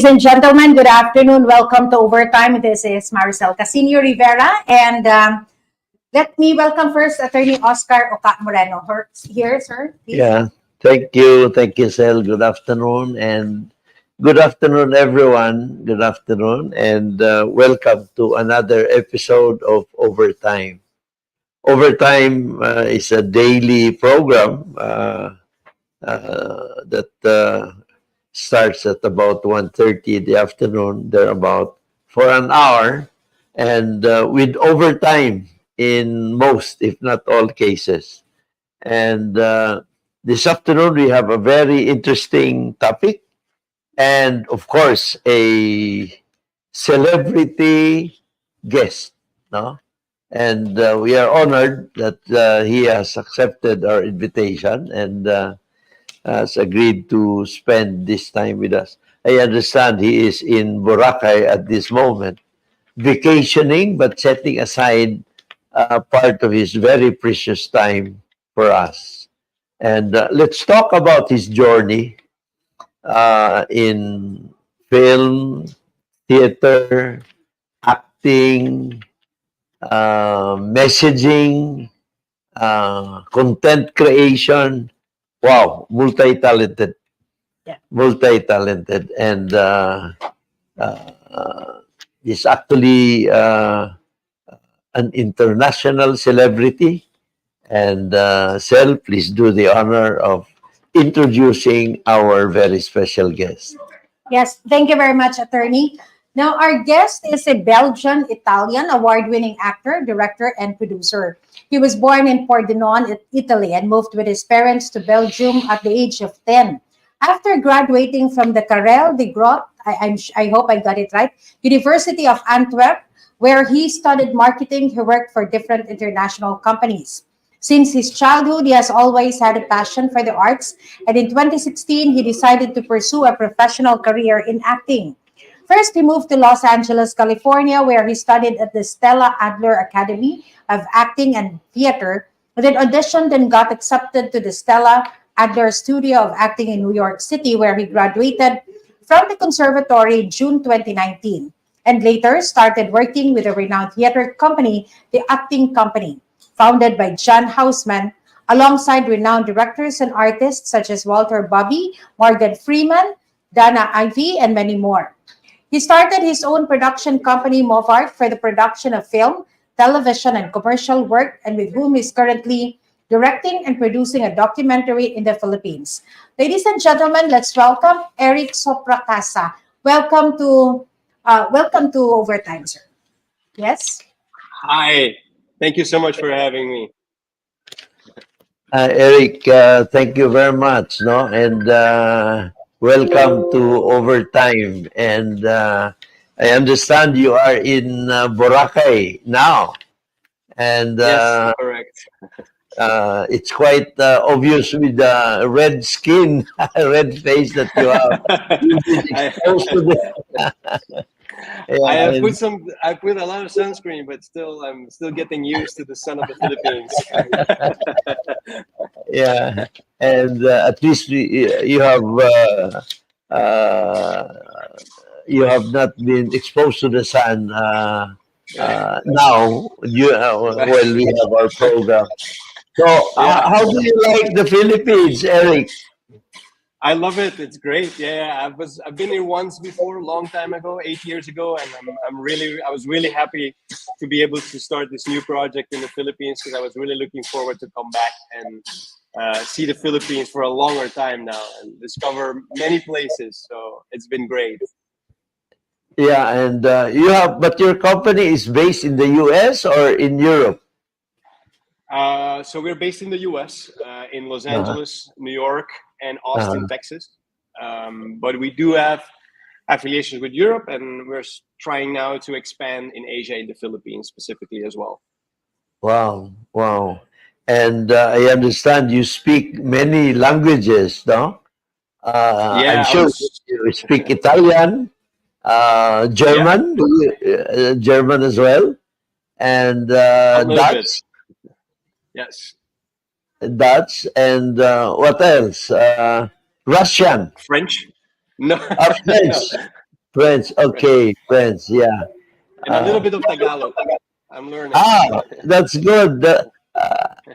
and gentlemen, good afternoon. Welcome to Overtime. This is Maricel Casino Rivera. And let me welcome first Attorney Oscar Oca Moreno. Here, sir, please. Yeah, thank you. Thank you, Sel. Good afternoon. And good afternoon, everyone. Good afternoon. And welcome to another episode of Overtime. Overtime is a daily program that starts at about 1:30 in the afternoon, thereabout, for an hour, and with overtime in most, if not all cases. And this afternoon, we have a very interesting topic, and of course, a celebrity guest. No? And we are honored that he has accepted our invitation and has agreed to spend this time with us. I understand he is in Boracay at this moment, vacationing, but setting aside part of his very precious time for us. And let's talk about his journey in film, theater, acting, messaging, content creation. Wow, multi-talented, Yeah. multi-talented, and uh, is actually an international celebrity. And Sel, please do the honor of introducing our very special guest. Yes, thank you very much, Attorney. Now, our guest is a Belgian Italian award winning actor, director, and producer. He was born in Pordenone, Italy, and moved with his parents to Belgium at the age of 10. After graduating from the Karel de Groot, I hope I got it right, University of Antwerp, where he studied marketing, he worked for different international companies. Since his childhood, he has always had a passion for the arts, and in 2016, he decided to pursue a professional career in acting. First, he moved to Los Angeles, California, where he studied at the Stella Adler Academy of Acting and Theater, and then auditioned and got accepted to the Stella Adler Studio of Acting in New York City, where he graduated from the conservatory in June 2019, and later started working with a renowned theater company, the Acting Company, founded by John Houseman, alongside renowned directors and artists such as Walter Bobby, Morgan Freeman, Dana Ivey, and many more. He started his own production company, Movart, for the production of film, television, and commercial work, and with whom he's currently directing and producing a documentary in the Philippines. Ladies and gentlemen, let's welcome Erik Sopracasa. Welcome to Overtime, sir. Yes. Hi. Thank you so much for having me. Eric, thank you very much. No, and welcome to Overtime. And I understand you are in Boracay now, and Yes, correct. it's quite obvious with the red skin, red face that you have. You've been I, exposed to the I yeah, have and, I put a lot of sunscreen, but still I'm still getting used to the sun of the Philippines. yeah, and at least uh, you have not been exposed to the sun now. While we have our program. So, Yeah. how do you like the Philippines, Eric? I love it. It's great. Yeah, I've been here once before, a long time ago, 8 years ago, and I was really happy to be able to start this new project in the Philippines because I was really looking forward to come back and see the Philippines for a longer time now and discover many places. So it's been great. Yeah, and but your company is based in the U.S. or in Europe? So we're based in the U.S., in Los Uh-huh. Angeles, New York, and Austin, Uh-huh. Texas. But we do have affiliations with Europe, and we're trying now to expand in Asia, in the Philippines specifically as well. Wow, wow. And I understand you speak many languages, no? I'm Yeah, I sure was. you speak Italian, Yeah, German, German as well, and a little bit. Dutch, Yes, and what else? Russian, French. No, no, French. French. French, Okay, French. Yeah. and a little Uh, bit of Tagalog. I'm learning. that's good.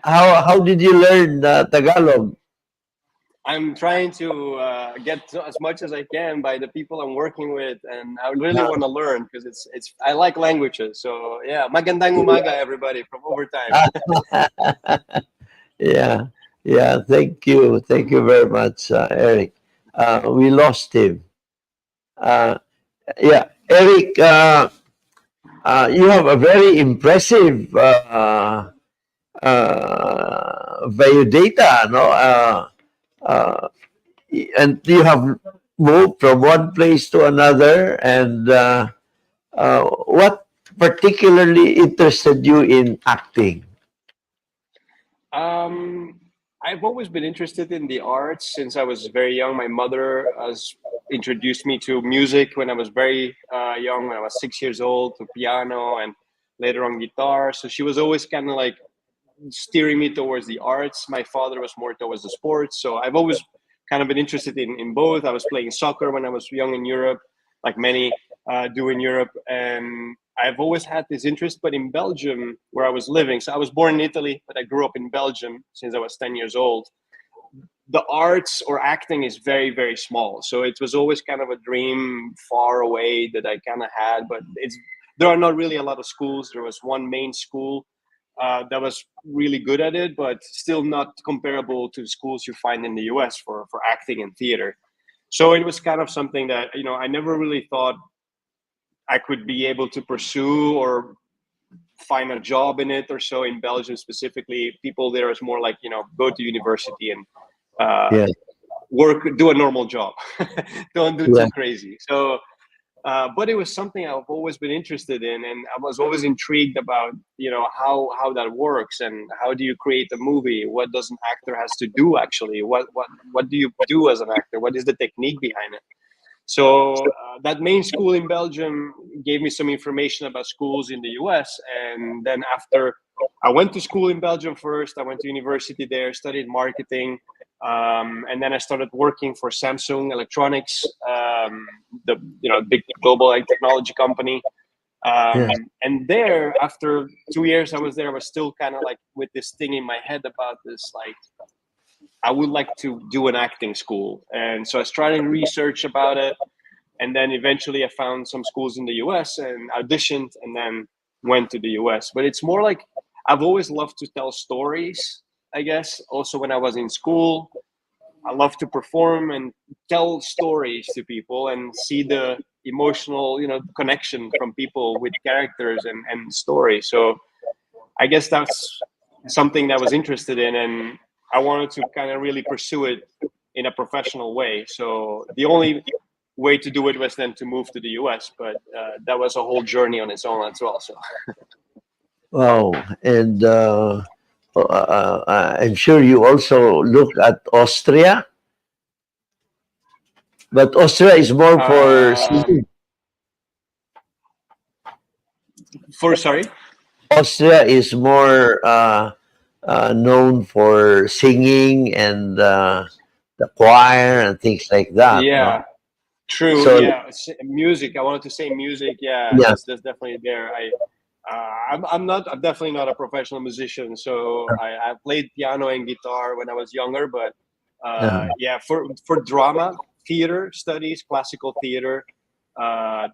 How did you learn Tagalog? I'm trying to get as much as I can by the people I'm working with, and I really want to learn because it's I like languages. So yeah, magandang umaga, everybody from overtime. Yeah, yeah. Thank you very much, Eric. We lost him. Uh, yeah, Eric. You have a very impressive biodata, no? Uh, and you have moved from one place to another. And what particularly interested you in acting? Um, I've always been interested in the arts since I was very young. My mother has introduced me to music when I was very young, when I was 6 years old, to piano and later on guitar. So she was always kind of like steering me towards the arts. My father was more towards the sports. So I've always kind of been interested in both. I was playing soccer when I was young in Europe, like many do in Europe. And I've always had this interest, but in Belgium, where I was living, so I was born in Italy, but I grew up in Belgium since I was 10 years old. The arts or acting is very, very small. So it was always kind of a dream far away that I kind of had, but there are not really a lot of schools. There was one main school that was really good at it, but still not comparable to schools you find in the US for acting and theater. So it was kind of something that, I never really thought I could be able to pursue or find a job in it or so. In Belgium specifically, people there is more like, go to university and uh, Yeah, work, do a normal job. Don't do yeah, too crazy. So but it was something I've always been interested in, and I was always intrigued about, how that works and how do you create a movie? What does an actor has to do actually? What do you do as an actor? What is the technique behind it? So that main school in Belgium gave me some information about schools in the US, and then after I went to school in Belgium first, I went to university there, studied marketing. And then I started working for Samsung Electronics, the big global technology company. yeah, And there, after 2 years I was there, I was still kind of like with this thing in my head about this, like I would like to do an acting school. And so I started research about it, and then eventually I found some schools in the US and auditioned, and then went to the US. But it's more like I've always loved to tell stories, I guess. Also, when I was in school, I love to perform and tell stories to people and see the emotional, connection from people with characters and stories. So I guess that's something that I was interested in, and I wanted to kind of really pursue it in a professional way. So the only way to do it was then to move to the US, but that was a whole journey on its own as well. So wow. And I'm sure you also look at Austria, but Austria is more for um, singing. for sorry. Austria is more known for singing and the choir and things like that, no? Yeah, true. So, Yeah, music. I wanted to say music. Yeah, yeah, that's definitely there. I'm definitely not a professional musician. So I played piano and guitar when I was younger. But yeah, for drama, theater studies, classical theater.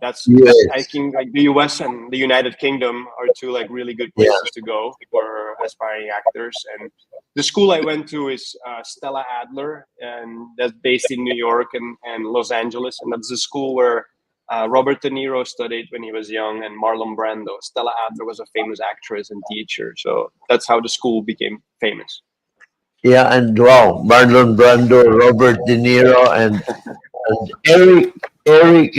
That's I yes, think like the U.S. and the United Kingdom are two like really good yeah, places to go for aspiring actors. And the school I went to is Stella Adler, and that's based in New York and Los Angeles, and that's the school where Robert De Niro studied when he was young, and Marlon Brando. Stella Adler was a famous actress and teacher, so that's how the school became famous. yeah, and wow, Marlon Brando, Robert De Niro, and Eric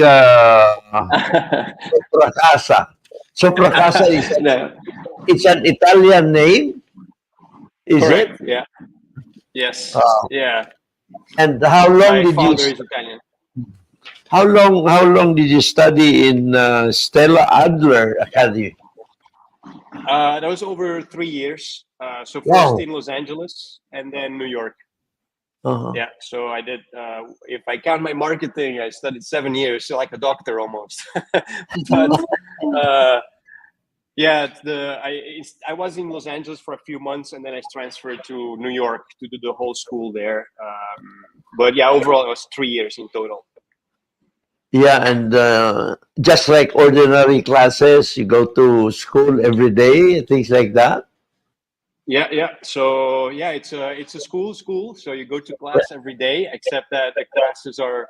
Pracasa. So Pracasa is No, it's an Italian name, is it? correct. Yeah. Yes. Uh, Yeah. and My father is Italian. how long did you study in Stella Adler Academy? That was over 3 years. So first Wow. in Los Angeles and then New York. Uh-huh. Yeah, so I did. If I count my marketing, I studied 7 years, so like a doctor almost. But uh, yeah, I was in Los Angeles for a few months, and then I transferred to New York to do the whole school there. But yeah, overall, it was 3 years in total. Yeah, and just like ordinary classes, you go to school every day, things like that. Yeah, yeah. So yeah, it's a school. So you go to class every day, except that the classes are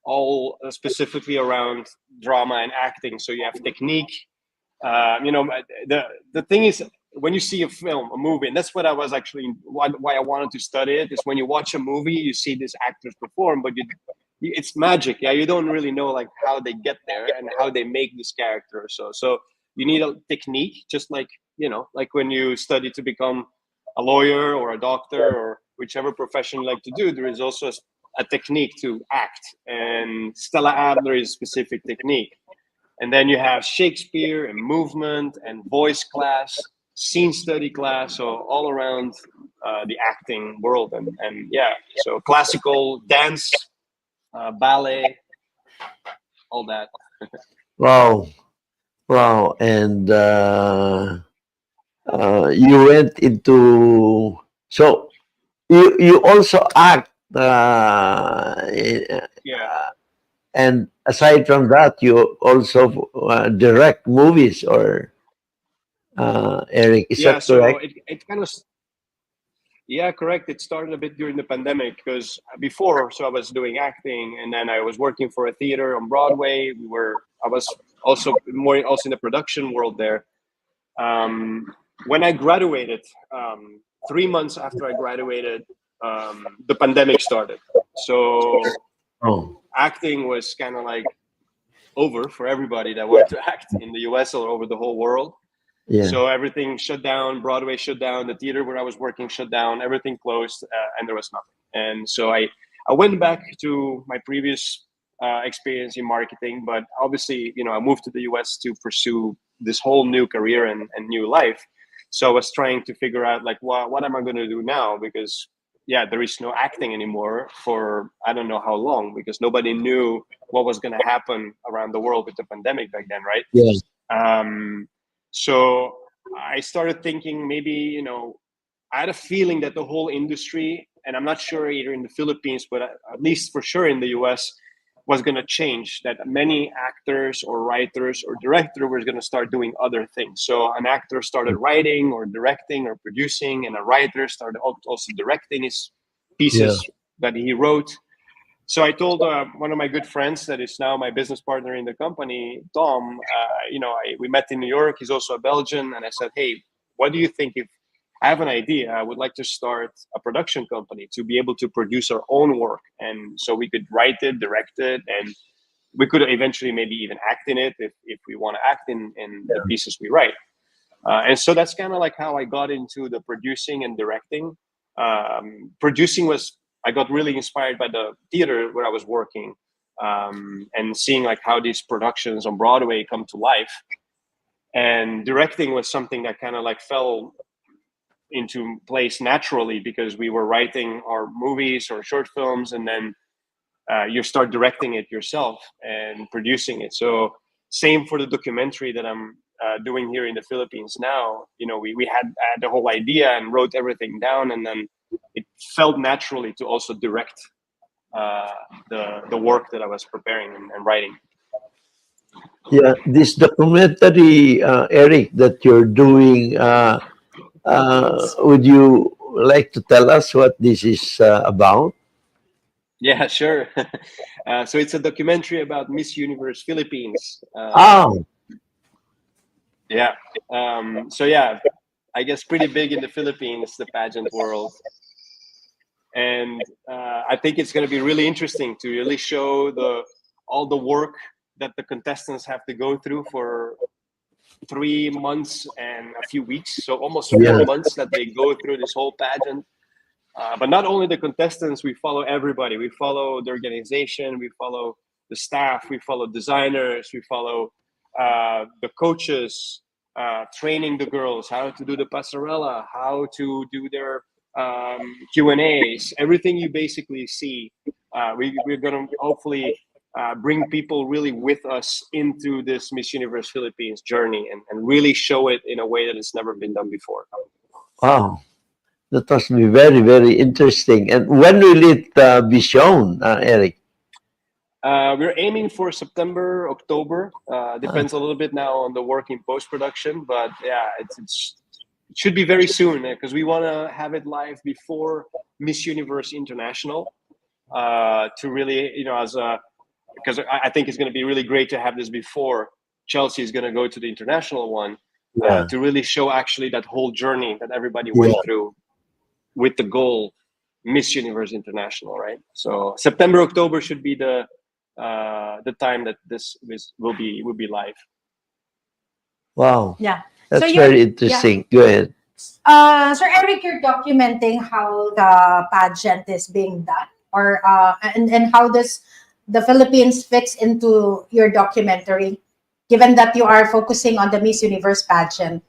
all specifically around drama and acting. So you have technique. The thing is, when you see a film, a movie, and that's what I was actually why I wanted to study it is when you watch a movie, you see these actors perform, but it's magic. Yeah, you don't really know like how they get there and how they make this character. So you need a technique, just like like when you study to become a lawyer or a doctor or whichever profession you like to do. There is also a technique to act, and Stella Adler is specific technique. And then you have Shakespeare and movement and voice class, scene study class, so all around the acting world. And yeah, so classical dance, ballet, all that. Wow, wow, and you went into so you also act, Yeah. and aside from that, you also direct movies, or Eric, is Yeah, that so correct? it kind of, yeah, correct. It started a bit during the pandemic because before, so I was doing acting, and then I was working for a theater on Broadway. I was also in the production world there. Um, when I graduated, 3 months after I graduated, the pandemic started. So Oh, acting was kind of like over for everybody that wanted to act in the US or over the whole world. yeah, So everything shut down. Broadway shut down. The theater where I was working shut down. Everything closed, and there was nothing. And so I went back to my previous experience in marketing, but obviously, I moved to the US to pursue this whole new career and new life. So I was trying to figure out like what am I going to do now, because yeah, there is no acting anymore for I don't know how long, because nobody knew what was going to happen around the world with the pandemic back then, right? yeah, Um, so I started thinking maybe, I had a feeling that the whole industry, and I'm not sure either in the Philippines, but at least for sure in the US, was going to change. That many actors or writers or director was going to start doing other things. So an actor started writing or directing or producing, and a writer started also directing his yeah, pieces that he wrote. So I told one of my good friends that is now my business partner in the company, Tom. We met in New York. He's also a Belgian, and I said, "Hey, what do you think if I have an idea? I would like to start a production company to be able to produce our own work, and so we could write it, direct it, and we could eventually maybe even act in it if we want to act in the pieces we write." And so that's kind of like how I got into the producing and directing. Producing was I got really inspired by the theater where I was working, and seeing like how these productions on Broadway come to life. And directing was something that kind of like fell into place naturally because we were writing our movies or short films, and then you start directing it yourself and producing it. So same for the documentary that I'm doing here in the Philippines now. We had the whole idea and wrote everything down, and then it felt naturally to also direct uh, the work that I was preparing and writing. yeah. This documentary, Eric, that you're doing, would you like to tell us what this is about? Yeah, sure. So it's a documentary about Miss Universe Philippines. Oh, Yeah. So yeah, I guess pretty big in the Philippines, the pageant world. And I think it's going to be really interesting to really show the all the work that the contestants have to go through for 3 months and a few weeks, so almost yeah, 4 months that they go through this whole pageant. But not only the contestants, we follow everybody. We follow the organization, we follow the staff, we follow designers, we follow the coaches, training the girls how to do the passerella, how to do their Q&As, everything you basically see. We're going to hopefully bring people really with us into this Miss Universe Philippines journey, and really show it in a way that it's never been done before. Wow. That must be very, very interesting. And when will it be shown, Eric? We're aiming for September, October. Depends a little bit now on the work in post-production, but yeah, it should be very soon, because we want to have it live before Miss Universe International, to really, because I think it's going to be really great to have this before Chelsea is going to go to the international one, Yeah. to really show actually that whole journey that everybody went through with the goal Miss Universe International, right? So September, October should be the time that this will be live. Wow. Yeah. That's you're- very interesting. Go ahead. Sir Eric, you're documenting how the pageant is being done, or and how does the Philippines fits into your documentary, given that you are focusing on the Miss Universe pageant.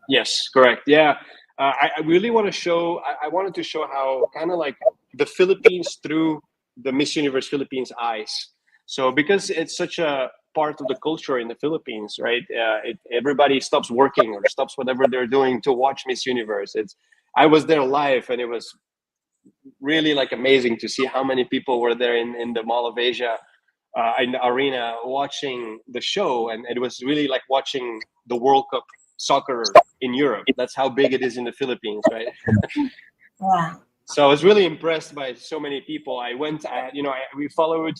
Yes, correct. Yeah, I really want to show. I wanted to show how kind of like the Philippines through the Miss Universe Philippines eyes. So because it's such a part of the culture in the Philippines, right? Everybody stops working or stops whatever they're doing to watch Miss Universe. I was there live, and it was really like amazing to see how many people were there in the Mall of Asia, in the arena, watching the show, and it was really like watching the World Cup soccer in Europe. That's how big it is in the Philippines, right? Wow. So I was really impressed by so many people. We followed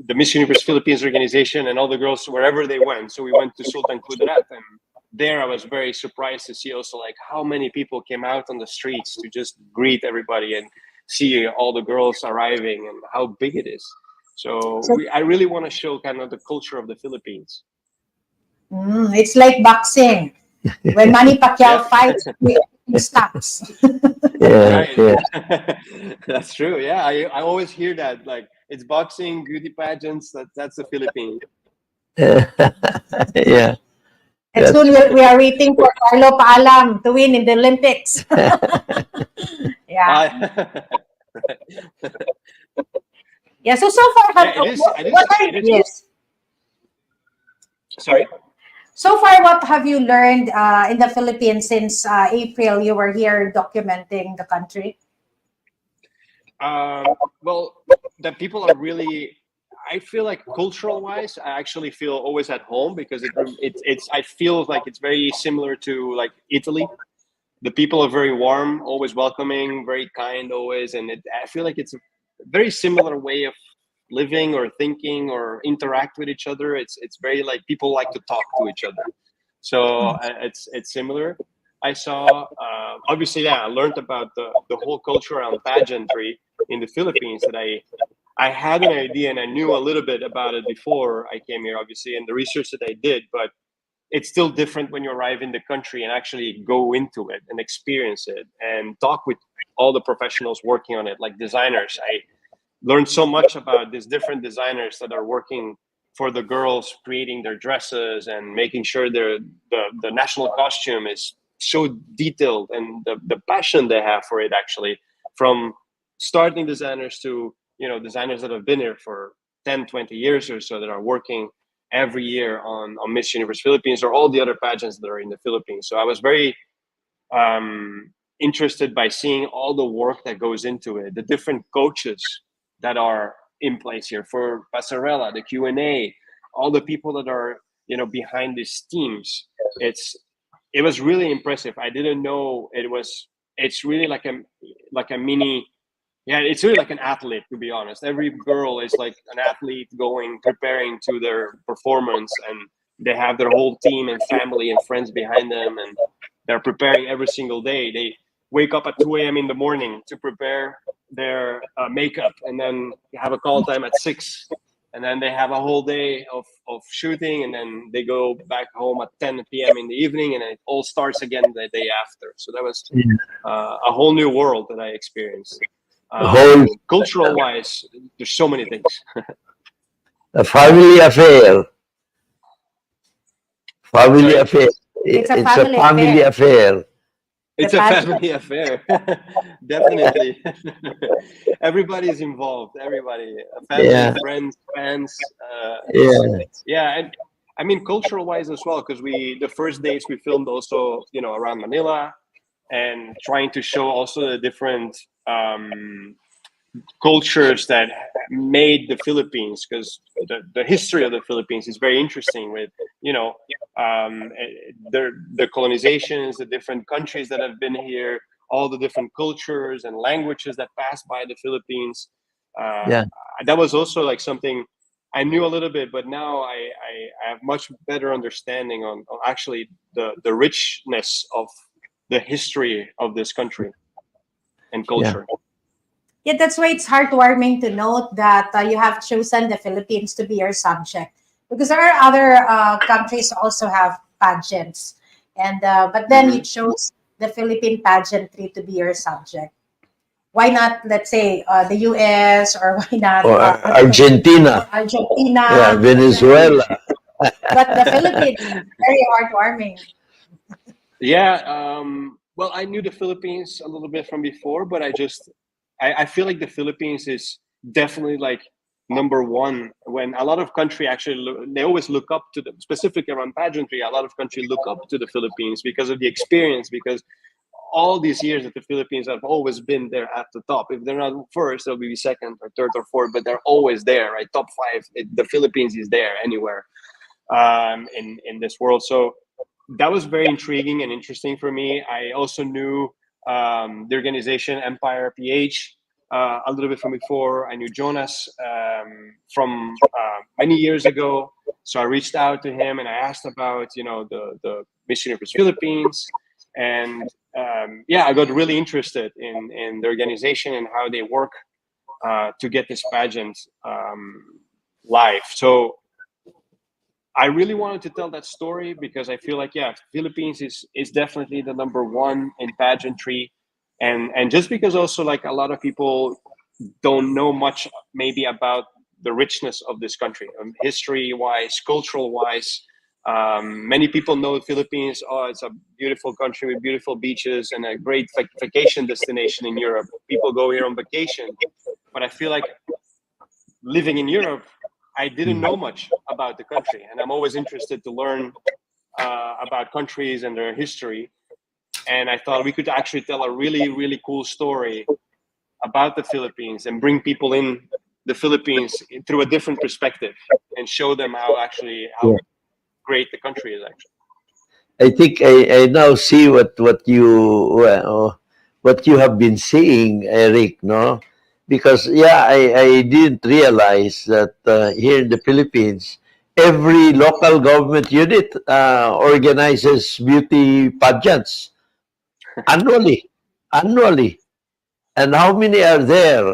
the Miss Universe Philippines organization and all the girls wherever they went. So we went to Sultan Kudarat, and there I was very surprised to see also like how many people came out on the streets to just greet everybody and see all the girls arriving and how big it is. So I really want to show kind of the culture of the Philippines. It's like boxing. When Manny Pacquiao fights, he stops. Yeah. Right. Yeah. That's true. Yeah, I always hear that. Like, it's boxing, beauty pageants. That's the Philippines. Yeah. And soon we are waiting for Carlo Paalam to win in the Olympics. Yeah. Yeah. So far, Yeah, it is. yes. Sorry. So far, what have you learned in the Philippines since April you were here documenting the country? Well, that people are really. I feel like cultural wise, I actually feel always at home, because it's. I feel like it's very similar to like Italy. The people are very warm, always welcoming, very kind, always, and I feel like it's a very similar way of living or thinking or interact with each other. It's very like people like to talk to each other, so it's similar. I saw obviously, yeah, I learned about the whole culture around pageantry in the Philippines, that I had an idea and I knew a little bit about it before I came here, obviously, and the research that I did, but it's still different when you arrive in the country and actually go into it and experience it and talk with all the professionals working on it, like designers. I learned so much about these different designers that are working for the girls, creating their dresses and making sure the national costume is so detailed, and the passion they have for it, actually, from starting designers to designers that have been here for 10-20 years or so, that are working every year on Miss Universe Philippines or all the other pageants that are in the Philippines. So I was very interested by seeing all the work that goes into it, the different coaches that are in place here for Pasarela, the Q&A, all the people that are behind these teams. It was really impressive. I didn't know it's really like a mini. Yeah, it's really like an athlete, to be honest. Every girl is like an athlete preparing to their performance, and they have their whole team and family and friends behind them, and they're preparing every single day. They wake up at 2 a.m. in the morning to prepare their makeup, and then have a call time at 6, and then they have a whole day of shooting, and then they go back home at 10 p.m. in the evening, and it all starts again the day after. So that was a whole new world that I experienced. Cultural wise, there's so many things. A family affair. Family Sorry? affair. It's a It's a family family affair. the It's a pageant. family affair. Definitely. Everybody is involved. Everybody, family, Yeah, friends, fans. yeah, Yeah, and I mean cultural wise as well, because the first days we filmed also, around Manila, and trying to show also the different cultures that made the Philippines, because the history of the Philippines is very interesting with, the colonizations, the different countries that have been here, all the different cultures and languages that passed by the Philippines. Uh, yeah, that was also like something I knew a little bit, but now I have much better understanding on actually the richness of the history of this country and yeah, culture. Yeah, that's why it's heartwarming to note that you have chosen the Philippines to be your subject, because there are other countries also have pageants, and but then you Hmm. chose the Philippine pageantry to be your subject. Why not, let's say, the U.S., or why not or or Argentina, yeah, Argentina, Venezuela. but the Philippines is very heartwarming. Yeah. Well, I knew the Philippines a little bit from before, but I feel like the Philippines is definitely like number one. When a lot of country actually they always look up to the specific around pageantry. A lot of country look up to the Philippines because of the experience, because all these years that the Philippines have always been there at the top. If they're not first, they'll be second or third or fourth, but they're always there, right? Top five. The Philippines is there anywhere in this world. So that was very intriguing and interesting for me. I also knew the organization Empire PH a little bit from before. I knew Jonas from many years ago. So I reached out to him and I asked about, the Miss Universe Philippines. And yeah, I got really interested in the organization and how they work to get this pageant live. So I really wanted to tell that story because I feel like, yeah, Philippines is definitely the number one in pageantry, and just because also like a lot of people don't know much maybe about the richness of this country, history wise, cultural wise. Many people know the Philippines. Oh, it's a beautiful country with beautiful beaches and a great vacation destination in Europe. People go here on vacation, but I feel like living in Europe, I didn't know much about the country, and I'm always interested to learn about countries and their history. And I thought we could actually tell a really, really cool story about the Philippines and bring people in the Philippines through a different perspective and show them how Yeah. great the country is actually. I think I now see what you have been seeing, Eric. No, because yeah, I didn't realize that here in the Philippines, every local government unit organizes beauty pageants annually. Annually, and how many are there?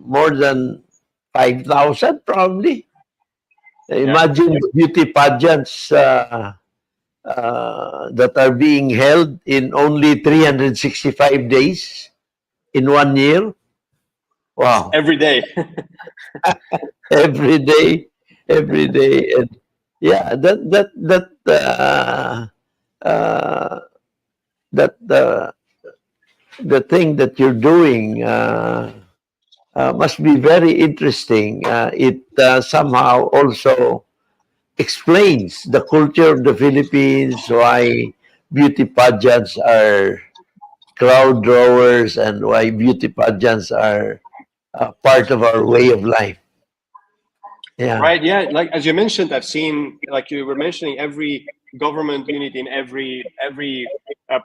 More than 5,000, probably. Yeah, Imagine the beauty pageants. That are being held in only 365 days in 1 year. Wow. every day. Every day, every day. And yeah, uh, that the thing that you're doing must be very interesting. It somehow also explains the culture of the Philippines, why beauty pageants are crowd drawers, and why beauty pageants are part of our way of life. Yeah, Right. Yeah. Like as you mentioned, I've seen, like you were mentioning, every government unit in every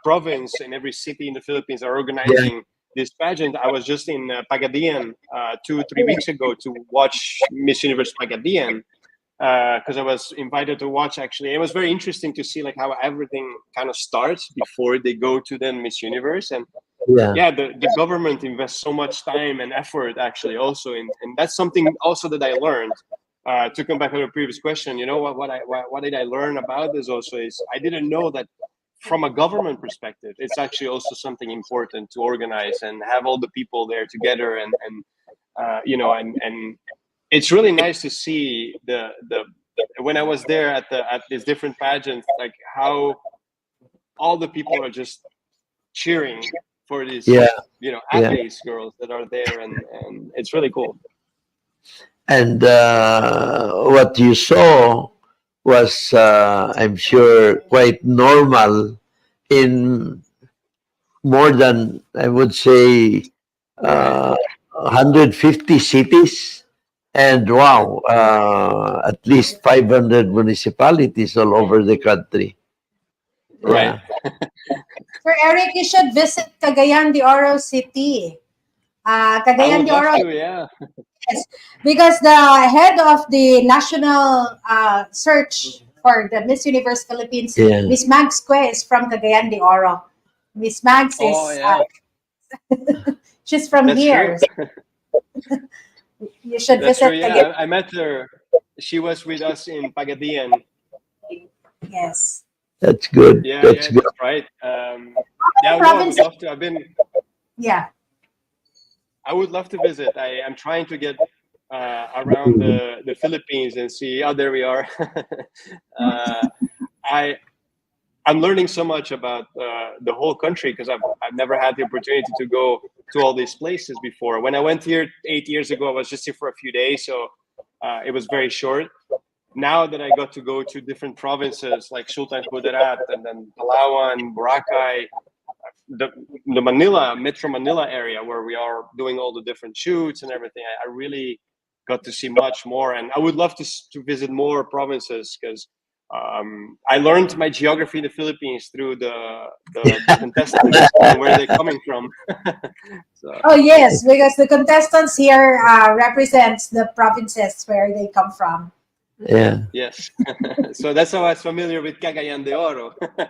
province in every city in the Philippines are yeah, organizing this pageant. I was just in Pagadian 2 3 weeks ago to watch Miss Universe Pagadian because I was invited to watch. Actually, it was very interesting to see like how everything kind of starts before they go to then Miss Universe. And yeah, yeah, the government invests so much time and effort actually also in, and that's something also that I learned. To come back to the previous question, what did I learn about this also is I didn't know that from a government perspective, it's actually also something important to organize and have all the people there together, and it's really nice to see the when I was there at these different pageants, like how all the people are just cheering for these, Yeah, yeah. athletes, girls that are there, and it's really cool. And what you saw was, I'm sure, quite normal in more than, I would say, Right. 150 cities. And wow, at least 500 municipalities all over the country. Right. Yeah. For Eric, you should visit Cagayan de Oro City. I Cagayan would de love Oro, to. Yeah. yes, because the head of the national search for the Miss Universe Philippines, Yeah. Miss Mags Que, is from Cagayan de Oro. Miss Mags Oh is yeah. she's from That's true. here. You should That's true. visit Cagayan. Yeah, I met her. She was with us in Pagadian. Yes. That's good. Yeah, That's yeah, good. that's right. Other Yeah, no, I would provinces. love to. Yeah. I would love to visit. I'm trying to get around the Philippines and see. Oh, there we are. uh, I I'm learning so much about the whole country because I've never had the opportunity to go to all these places before. When I went here 8 years ago, I was just here for a few days, so it was very short. Now that I got to go to different provinces like Sultan Kudarat and then Palawan, Boracay, the, the Manila, Metro Manila area where we are doing all the different shoots and everything, I really got to see much more. And I would love to visit more provinces because I learned my geography in the Philippines through the contestants and where they're coming from. So Oh yes, because the contestants here represents the provinces where they come from. Yeah. yes, so that's how I was familiar with Cagayan de Oro. That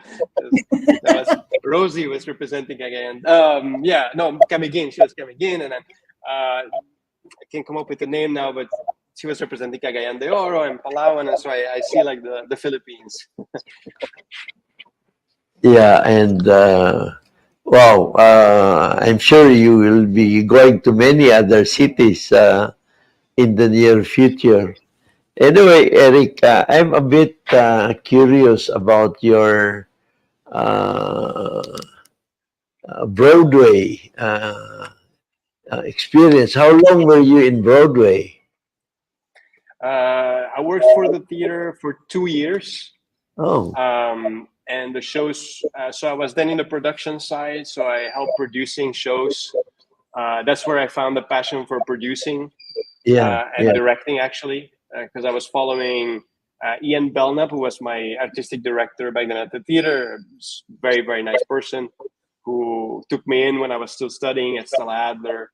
was Rosie was representing Cagayan. Yeah, no, Camiguin. She was Camiguin, and then I can't come up with the name now, but she was representing Cagayan de Oro and Palawan, and so I see like the Philippines. Yeah. And wow, I'm sure you will be going to many other cities in the near future. Anyway, Eric, I'm a bit curious about your uh, Broadway experience. How long were you in Broadway? I worked for the theater for 2 years, Oh, and the shows. So I was then in the production side, so I helped producing shows. That's where I found the passion for producing yeah, and yeah, directing, actually, because I was following Ian Belknap, who was my artistic director back then at the theater. Very, very nice person who took me in when I was still studying at Stella Adler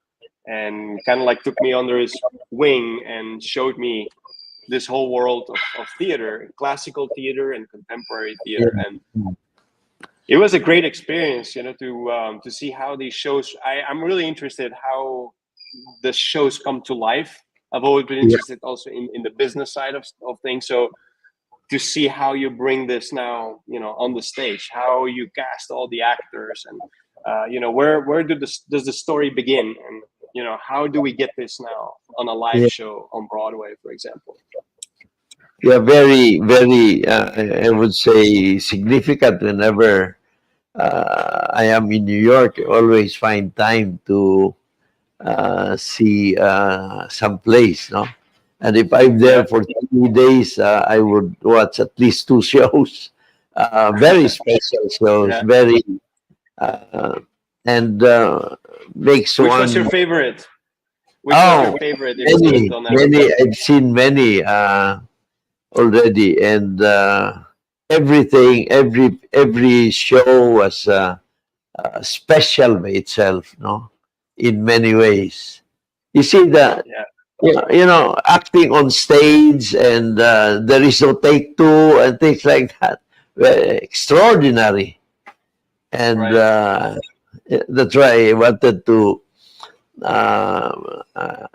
and kind of like took me under his wing and showed me this whole world of theater, classical theater and contemporary theater. And yeah, it was a great experience, to see how these shows. I'm really interested how the shows come to life. I've always been yeah, interested also in the business side of things. So to see how you bring this now, on the stage, how you cast all the actors, and where does the story begin, and how do we get this now on a live yeah. show on Broadway, for example. Yeah, very, very, I would say significant whenever I am in New York. I always find time to see some place, no? And if I'm there Yeah. for 3 days, I would watch at least two shows, very special shows, Yeah. very, uh, and makes Which was your one. favorite? Which was your Oh, favorite if it's many, until now? many. I've seen many already, and everything, every show was special by itself, no, in many ways. You see the Yeah. acting on stage, and there is no take two and things like that. Very extraordinary, and Right. that's why I wanted to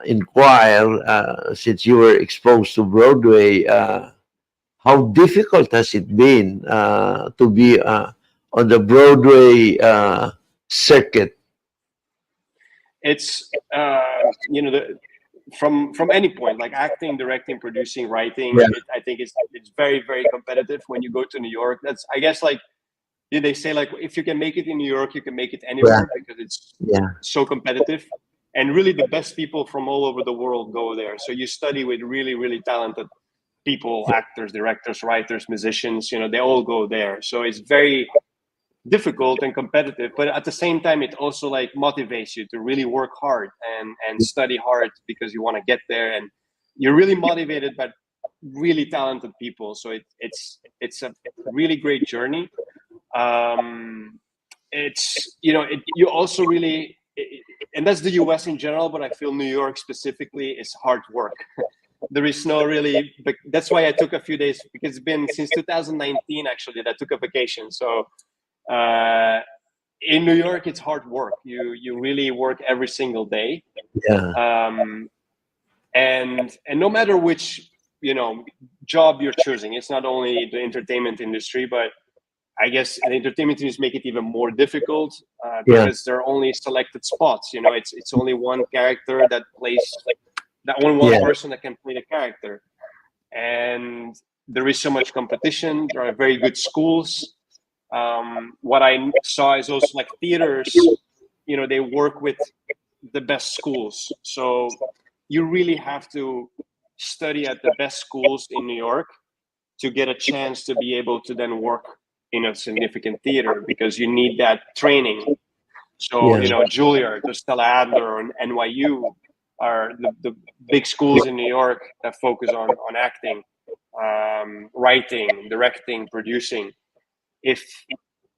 inquire, since you were exposed to Broadway. How difficult has it been to be on the Broadway circuit? It's from any point, like acting, directing, producing, writing. Yeah, I think it's very, very competitive when you go to New York. That's, I guess, like they say like if you can make it in New York, you can make it Yeah. anywhere because it's Yeah. so competitive. And really, the best people from all over the world go there. So you study with really, really talented people, actors, directors, writers, musicians. They all go there. So it's very difficult and competitive, but at the same time, it also like motivates you to really work hard and study hard because you want to get there, and you're really motivated by really talented people. So it's a really great journey. It's you also really, and that's the US in general, but I feel New York specifically is hard work. There is no really, but that's why I took a few days, because it's been since 2019 actually that I took a vacation. So in New York, it's hard work. You really work every single day, Yeah. and no matter which job you're choosing, it's not only the entertainment industry, but I guess the entertainment industry make it even more difficult Yeah. because there are only selected spots. It's only one character that plays, that only one Yeah. person that can play the character, and there is so much competition. There are very good schools. What I saw is also like theaters, they work with the best schools. So you really have to study at the best schools in New York to get a chance to be able to then work in a significant theater, because you need that training. So, Yeah. Juilliard, the Stella Adler, and NYU are the big schools in New York that focus on acting, writing, directing, producing. If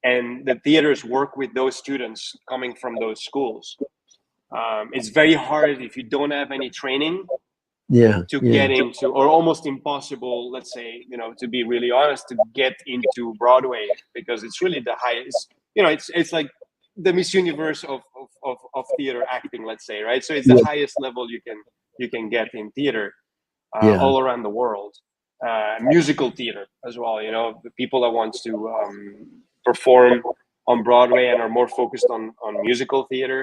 and the theaters work with those students coming from those schools. It's very hard if you don't have any training Yeah. to Yeah. get into, or almost impossible, let's say, to be really honest, to get into Broadway, because it's really the highest. It's like the Miss Universe of theater acting, let's say, right? So it's the Yeah. highest level you can get in theater Yeah. all around the world. Musical theater as well. The people that wants to perform on Broadway and are more focused on musical theater.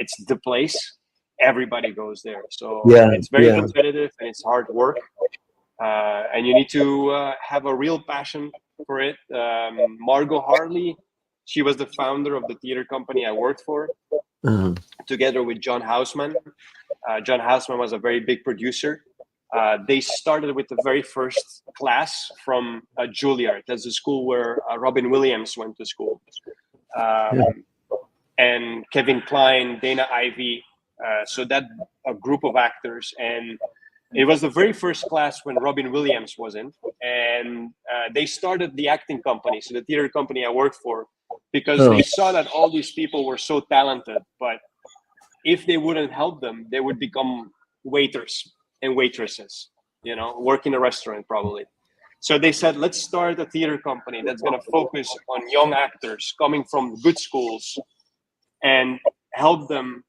It's the place. Everybody goes there. So Yeah. it's very Yeah. competitive and it's hard work. And you need to have a real passion for it. Margot Harley, she was the founder of the theater company I worked for, Uh, together with John Houseman. John Houseman was a very big producer. They started with the very first class from Juilliard. That's the school where Robin Williams went to school. And Kevin Kline, Dana Ivey. So that a group of actors. And it was the very first class when Robin Williams was in. And they started the acting company, so the theater company I worked for, because Oh. they saw that all these people were so talented, but if they wouldn't help them, they would become waiters and waitresses, work in a restaurant probably. So they said, let's start a theater company that's going to focus on young actors coming from good schools and help them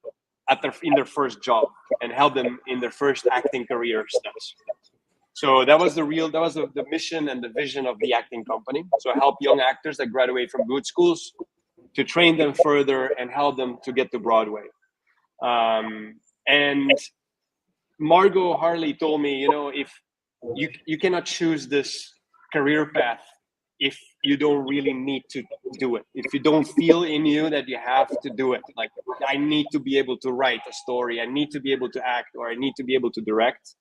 in their first job and help them in their first acting career steps. So that was the mission and the vision of the acting company. So help young actors that graduate from good schools to train them further and help them to get to Broadway. And Margot Harley told me, if you cannot choose this career path if you don't really need to do it, if you don't feel in you that you have to do it, like I need to be able to write a story, I need to be able to act, or I need to be able to direct.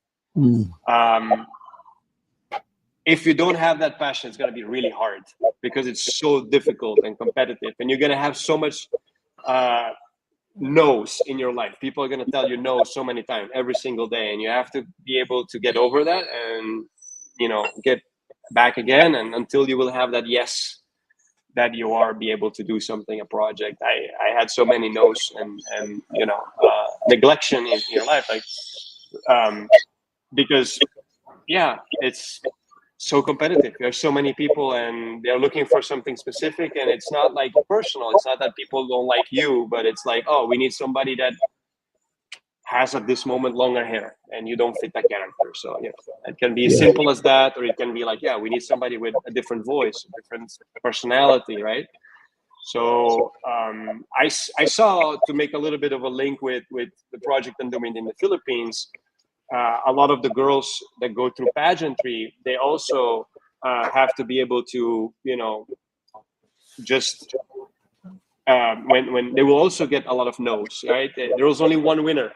If you don't have that passion, it's going to be really hard because it's so difficult and competitive, and you're going to have so much no's in your life. People are going to tell you no so many times every single day, and you have to be able to get over that and get back again, and until you will have that yes, that you are be able to do something, a project. I had so many no's and neglection in your life, like because it's so competitive. There's so many people and they're looking for something specific, and it's not like personal. It's not that people don't like you, but it's like, oh, we need somebody that has at this moment longer hair and you don't fit that character. So it can be as simple as that, or it can be like, we need somebody with a different voice, a different personality, right? So I saw, to make a little bit of a link with the project I'm doing in the Philippines, a lot of the girls that go through pageantry, they also have to be able to just when they will also get a lot of no's, right? There was only one winner.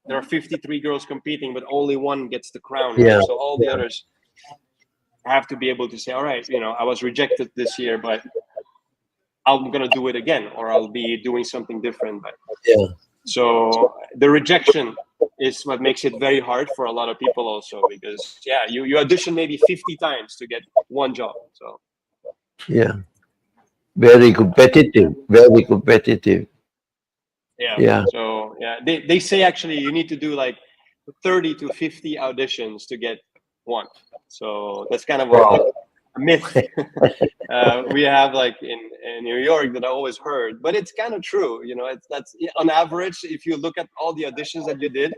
There are 53 girls competing, but only one gets the crown, right? Yeah. So all the others have to be able to say, all right, I was rejected this year, but I'm gonna do it again, or I'll be doing something different. But Yeah. so the rejection is what makes it very hard for a lot of people also, because you audition maybe 50 times to get one job. So Yeah. Very competitive. Very competitive. yeah. Yeah. So they say actually you need to do like 30 to 50 auditions to get one. So that's kind of Wow. a myth we have like in New York that I always heard, but it's kind of true. That's on average. If you look at all the auditions that you did,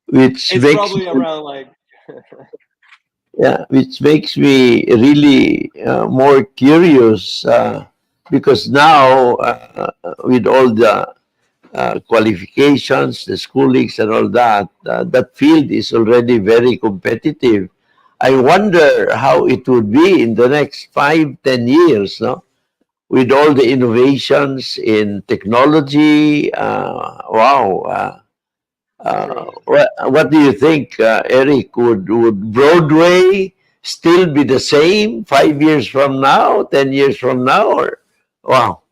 Which it's makes probably around like which makes me really more curious because now with all the qualifications, the schoolings, and all that, that field is already very competitive. I wonder how it would be in the next 5, 10 years, no? With all the innovations in technology. Wow. true. What do you think, Eric? Would Broadway still be the same 5 years from now, 10 years from now, or wow?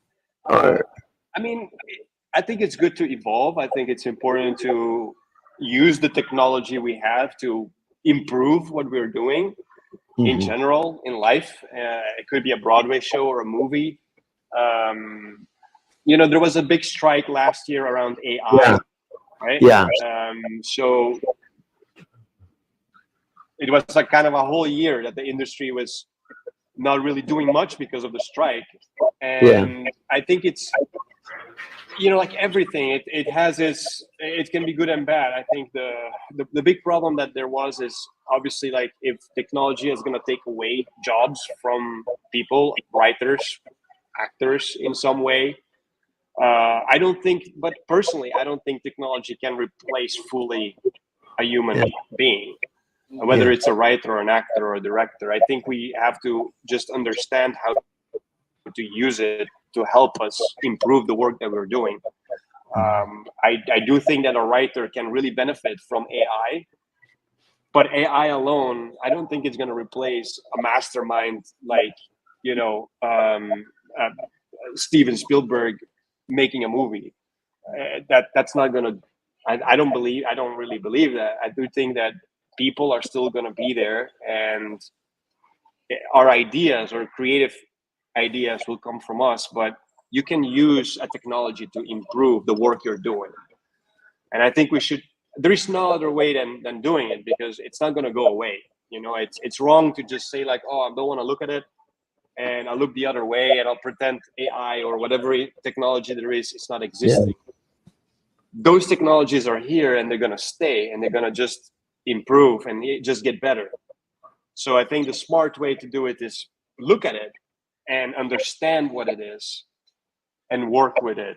Or I mean, I think it's good to evolve. I think it's important to use the technology we have to improve what we're doing in Mhm. general in life. It could be a Broadway show or a movie. There was a big strike last year around Yeah, AI, right? yeah, So it was like kind of a whole year that the industry was not really doing much because of the strike. yeah, And I think it's like everything, it can be good and bad. I think the big problem that there was is obviously like if technology is going to take away jobs from people, writers, actors in some way. I don't think, but personally, I don't think technology can replace fully a human yeah, being, whether yeah, it's a writer or an actor or a director. I think we have to just understand how to use it to help us improve the work that we're doing. I do think that a writer can really benefit from AI, but AI alone, I don't think it's going to replace a mastermind like, you know, uh, Steven Spielberg making a movie. That's not going to. I don't believe. I don't really believe that. I do think that people are still going to be there, and our ideas or creative ideas will come from us. But you can use a technology to improve the work you're doing, and I think we should. There is no other way than doing it, because it's not going to go away. It's wrong to just say like, oh, I don't want to look at it, and I'll look the other way and I'll pretend AI or whatever technology there is not yeah, existing. Those technologies are here and they're going to stay, and they're going to just improve and just get better. So I think the smart way to do it is look at it and understand what it is and work with it.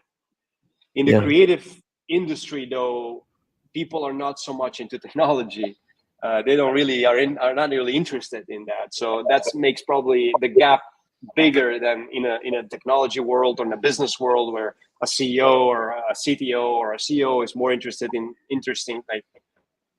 In the yeah, creative industry, though, people are not so much into technology. They don't really are not really interested in that. So that makes probably the gap bigger than in a technology world or in a business world, where a CEO or a CTO or a CEO is more interested in like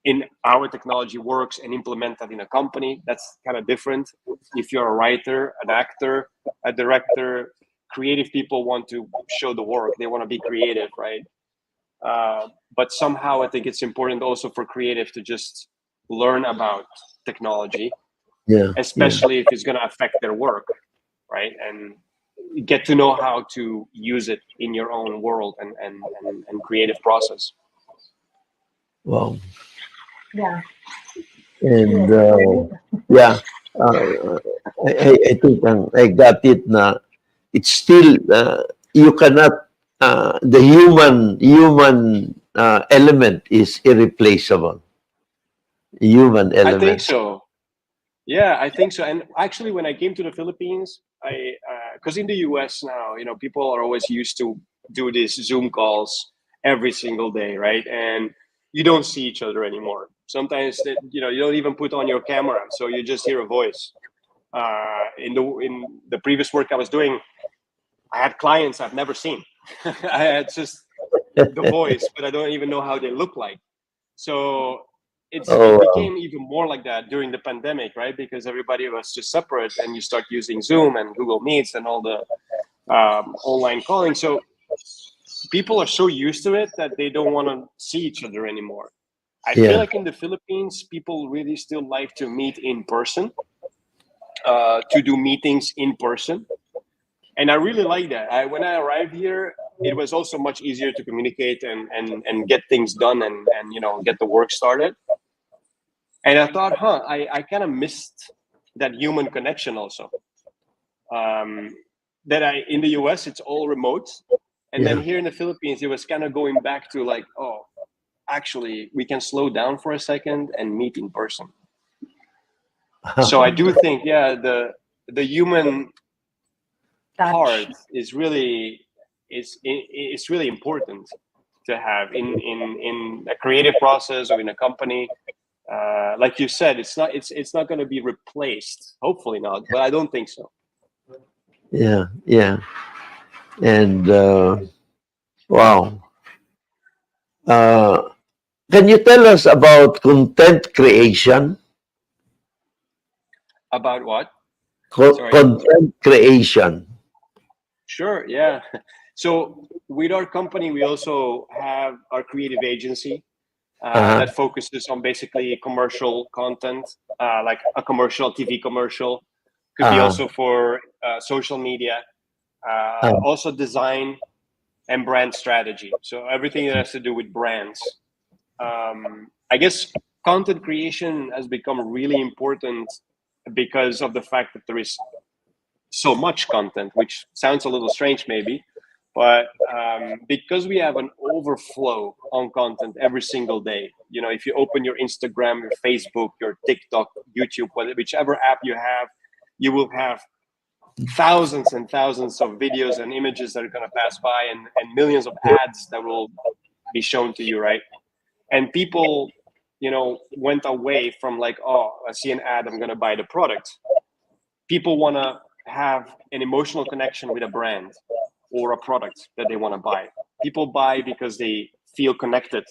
in how technology works and implement that in a company. That's kind of different. If you're a writer, an actor, a director, creative people want to show the work. They want to be creative, right? But somehow I think it's important also for creative to just learn about technology, yeah, yeah, especially if it's going to affect their work, right? And get to know how to use it in your own world and creative process. wow. Yeah. And Yes. yeah, uh, I think I got it. Na it's still you cannot. The human element is irreplaceable. Human I think element. so. Yeah, I think so. And actually, when I came to the Philippines, because in the US now, people are always used to do these Zoom calls every single day, right? And you don't see each other anymore. Sometimes, you don't even put on your camera, so you just hear a voice. In the previous work I was doing, I had clients I've never seen. I had just the voice, but I don't even know how they look like. So it Oh, became even more like that during the pandemic, right? Because everybody was just separate, and you start using Zoom and Google Meets and all the online calling. So people are so used to it that they don't want to see each other anymore. I feel yeah. like in the Philippines, people really still like to meet in person, to do meetings in person. And I really like that. When I arrived here, it was also much easier to communicate and get things done and get the work started. And I thought, I kind of missed that human connection also. Um, that in the US it's all remote, and then Yeah. here in the Philippines it was kind of going back to like, oh, actually we can slow down for a second and meet in person. So I do think, yeah, the human Touch. part is really it's really important to have in a creative process or in a company. Like you said, it's not going to be replaced. Hopefully not, but I don't think so. Yeah. Yeah. And wow. Uh, can you tell us about content creation? About what? Sorry. Content creation. Sure. Yeah. So with our company, we also have our creative agency Uh-huh. that focuses on basically commercial content, like a commercial, TV commercial. Could be Uh-huh. also for social media, Uh, also design and brand strategy. So everything that has to do with brands. I guess content creation has become really important because of the fact that there is so much content, which sounds a little strange maybe, but because we have an overflow on content every single day. If you open your Instagram, your Facebook, your TikTok, YouTube, whichever app you have, you will have thousands and thousands of videos and images that are going to pass by, and millions of ads that will be shown to you, right? And people went away from like, oh, I see an ad, I'm going to buy the product. People want to have an emotional connection with a brand or a product that they want to buy. People buy because they feel connected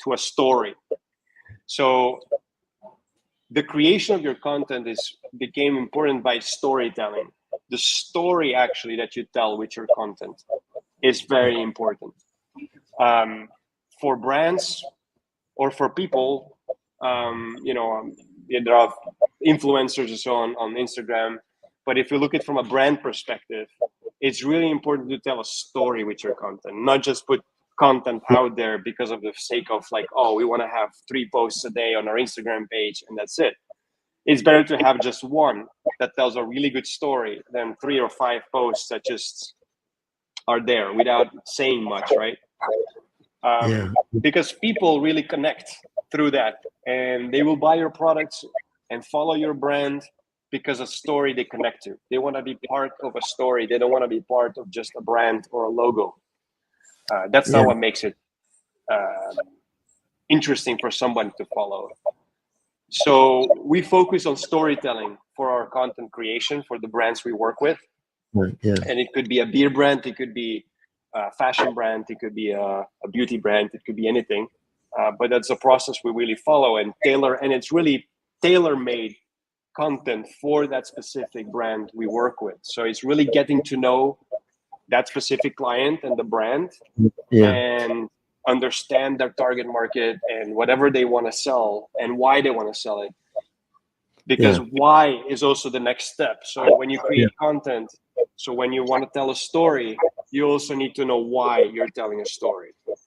to a story. So the creation of your content is became important by storytelling. The story actually that you tell with your content is very important, for brands or for people. There are influencers and so on Instagram, but if you look at it from a brand perspective, it's really important to tell a story with your content, not just put content out there because of the sake of like, oh, we want to have 3 posts a day on our Instagram page and that's it. It's better to have just one that tells a really good story than 3 or 5 posts that just are there without saying much, right? yeah. Because people really connect through that, and they will buy your products and follow your brand because a story they connect to. They want to be part of a story. They don't want to be part of just a brand or a logo. That's Yeah. not what makes it interesting for someone to follow. So we focus on storytelling for our content creation for the brands we work with. Yeah. And it could be a beer brand, it could be a fashion brand, it could be a beauty brand, it could be anything. But that's a process we really follow and tailor, and it's really tailor-made content for that specific brand we work with. So it's really getting to know that specific client and the brand, Yeah. and understand their target market and whatever they want to sell and why they want to sell it, because Yeah. why is also the next step. So when you Yeah. create content, so when you want to tell a story, you also need to know why you're telling a story. What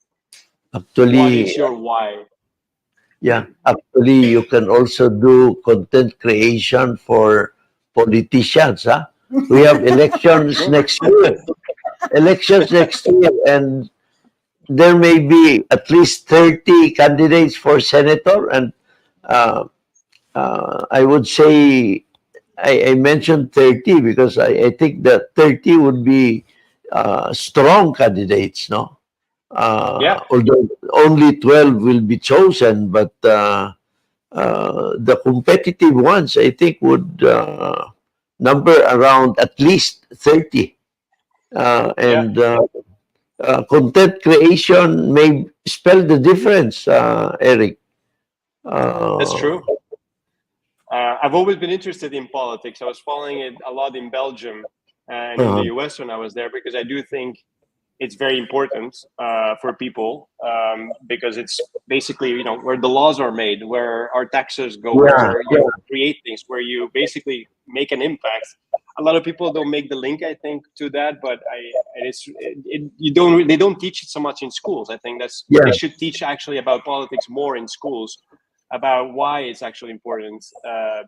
Actually, is your why? yeah. Actually, you can also do content creation for politicians. Huh? We have elections Sure. next year. Elections next year, and there may be at least 30 candidates for senator, and uh, I would say I mentioned 30 because I think that 30 would be strong candidates, no? Yeah. Although only 12 will be chosen, but the competitive ones, I think, would number around at least 30. Yeah, And content creation may spell the difference, Eric. that's Uh, true. I've always been interested in politics. I was following it a lot in Belgium and in the uh, US when I was there, because I do think it's very important for people, because it's basically, where the laws are made, where our taxes go, yeah, where yeah, you create things, where you basically make an impact. A lot of people don't make the link, I think, to that, but they don't teach it so much in schools. I think they yeah, should teach actually about politics more in schools, about why it's actually important,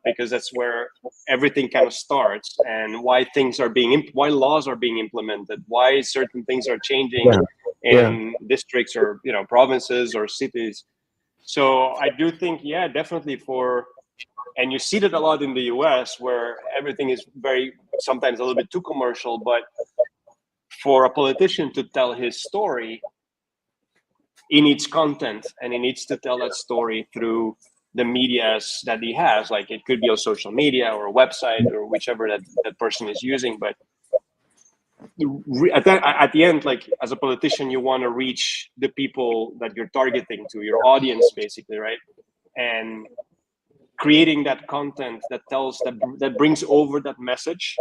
because that's where everything kind of starts, and why things are why laws are being implemented, why certain things are changing yeah, yeah, in districts, or provinces or cities. So I do think, yeah, definitely and you see that a lot in the US, where everything is very, sometimes a little bit too commercial, but for a politician to tell his story, he needs content, and he needs to tell that story through the medias that he has. Like, it could be on social media or a website or whichever that person is using. But at the end, like, as a politician, you want to reach the people that you're targeting to, your audience, basically, right? And creating that content that brings over that message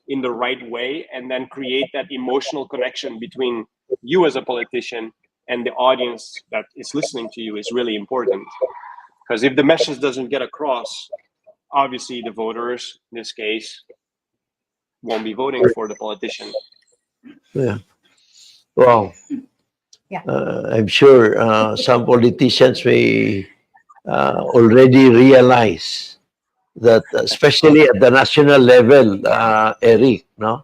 in the right way, and then create that emotional connection between you as a politician and the audience that is listening to you, is really important. Because if the message doesn't get across, obviously the voters in this case won't be voting for the politician. yeah. Wow. Yeah. I'm sure some politicians may already realize that, especially at the national level, Eric, no?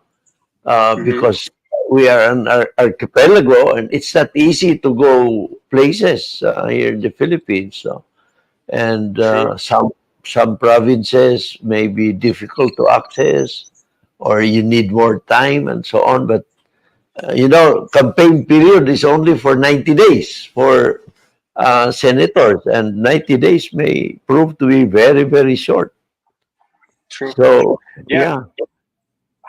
Mm-hmm. Because we are an archipelago, and it's not easy to go places here in the Philippines. So, and True. some provinces may be difficult to access, or you need more time, and so on. But campaign period is only for 90 days for senators, and 90 days may prove to be very, very short. True. So, Yeah. yeah.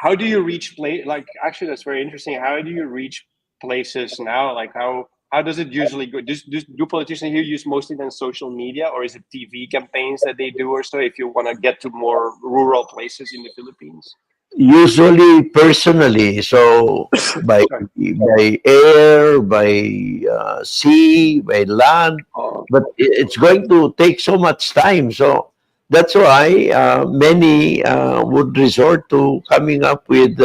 How do you reach like, actually, that's very interesting. How do you reach places now? Like, how does it usually go? Do politicians here use mostly then social media, or is it TV campaigns that they do, or so, if you want to get to more rural places in the Philippines? Usually personally, so by Sorry. air, by sea, by land, Oh, but it's going to take so much time. So that's why many would resort to coming up with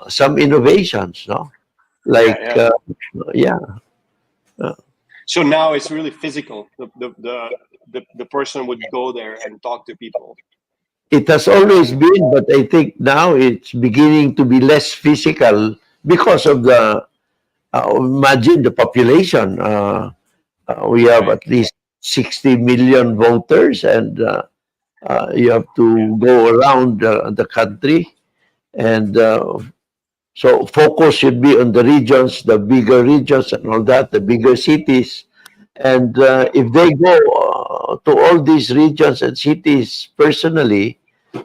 some innovations, no? yeah, Like, yeah. yeah, uh, So now it's really physical. The person would go there and talk to people. it has always been, but I think now it's beginning to be less physical because of the imagine the population. We have Right. at least 60 million voters, and you have Yeah. to go around the country. And so focus should be on the regions, the bigger regions, and all that, the bigger cities. And Yeah. if they go to all these regions and cities personally,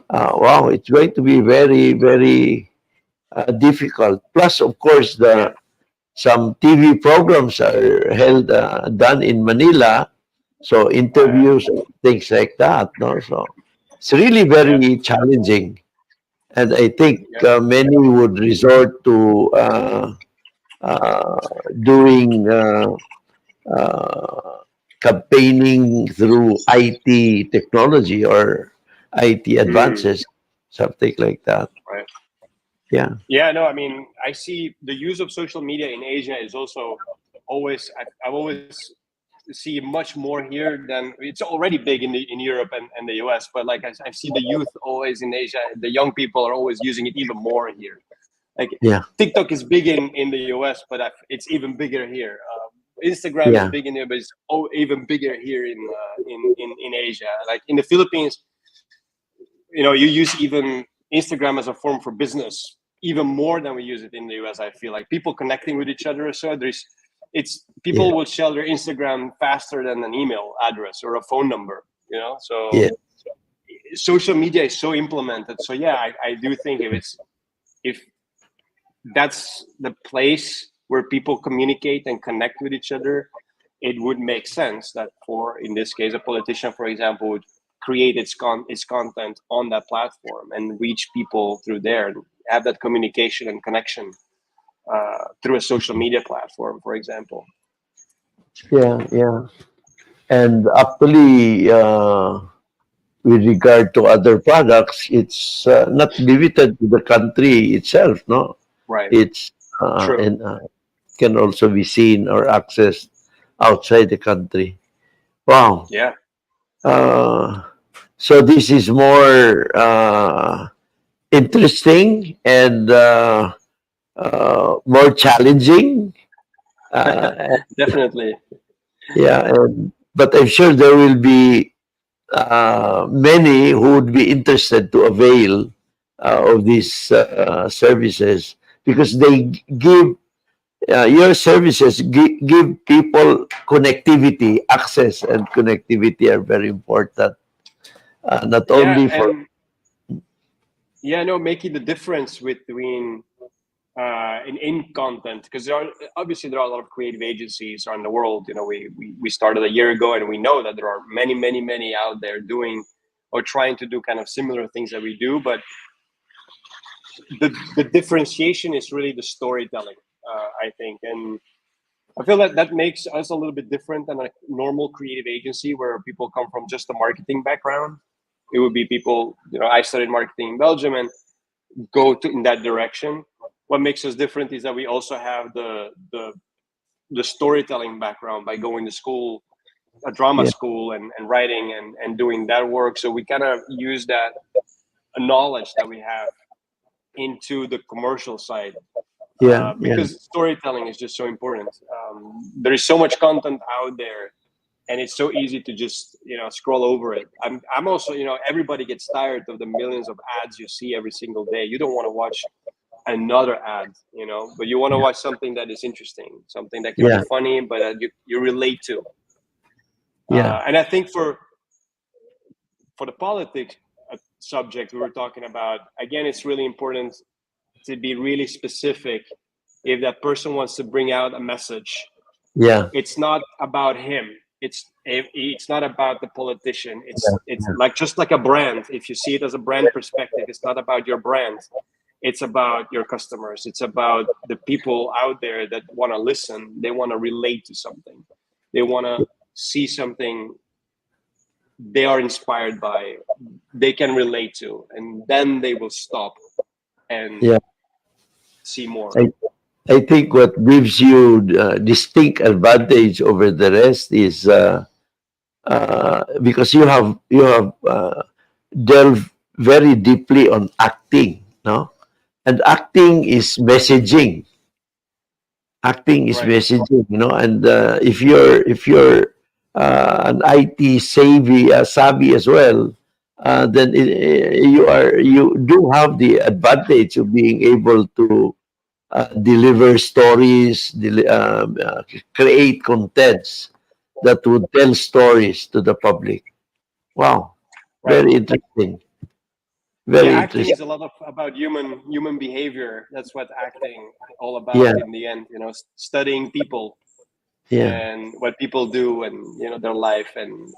wow, it's going to be very, very difficult. Plus, of course, Yeah. some TV programs are held done in Manila, so Right. interviews, things like that. No, so it's really Yeah. very challenging, and I think Yeah. many would resort to doing uh, campaigning through IT technology or IT Mm, advances, something like that. right. Yeah, Yeah. No, I mean, I see the use of social media in Asia is also always. I've always see much more here than it's already big in Europe and the US. But like, I see the youth always in Asia. The young people are always using it even more here. Like, yeah, TikTok is big in the US, but it's even bigger here. Instagram is yeah, big in here, but it's even bigger here in Asia. Like, in the Philippines, you use even Instagram as a form for business even more than we use it in the US. I feel like people connecting with each other. So it's yeah, people will share their Instagram faster than an email address or a phone number. yeah. So social media is so implemented. So yeah, I do think if that's the place where people communicate and connect with each other, it would make sense that for, in this case, a politician, for example, would create its content on that platform and reach people through there, and have that communication and connection through a social media platform, for example. Yeah, yeah. And actually, with regard to other products, it's not limited to the country itself, no? Right. It's True. and can also be seen or accessed outside the country. Wow. Yeah. Uh, so this is more interesting and more challenging. Uh, Definitely. yeah, but I'm sure there will be many who would be interested to avail of these services because they give your services give people connectivity, access, and connectivity are very important. Not Yeah, only for and yeah, no, making the difference between in content, because there are a lot of creative agencies around the world. We started a year ago, and we know that there are many out there doing or trying to do kind of similar things that we do, but the differentiation is really the storytelling, I think. And I feel that that makes us a little bit different than a normal creative agency where people come from just a marketing background. It would be people, I studied marketing in Belgium and go to in that direction. What makes us different is that we also have the storytelling background by going to school, a drama yeah, school, and writing and doing that work. So we kind of use that knowledge that we have into the commercial side, yeah, yeah, because storytelling is just so important. There is so much content out there, and it's so easy to just scroll over it. I'm also, everybody gets tired of the millions of ads you see every single day. You don't want to watch another ad, but you want to watch something that is interesting, something that can be yeah, funny, but you relate to. yeah, And I think for the politics subject we were talking about, again, it's really important to be really specific. If that person wants to bring out a message, yeah, it's not about him. It's not about the politician. It's yeah, like, just like a brand. If you see it as a brand perspective, it's not about your brand. It's about your customers. It's about the people out there that want to listen. They want to relate to something. They want to see something they are inspired by, they can relate to, and then they will stop and yeah. see more. I, I think what gives you distinct advantage over the rest is because you have delved very deeply on acting, no? And acting is Right. messaging, and if you're an IT savvy as well, then you do have the advantage of being able to deliver stories, create contents that would tell stories to the public. Wow, Right. very interesting, Yeah, very acting interesting. is a lot about human behavior. That's what acting all Yeah, about in the end. Studying people yeah, and what people do, and their life, and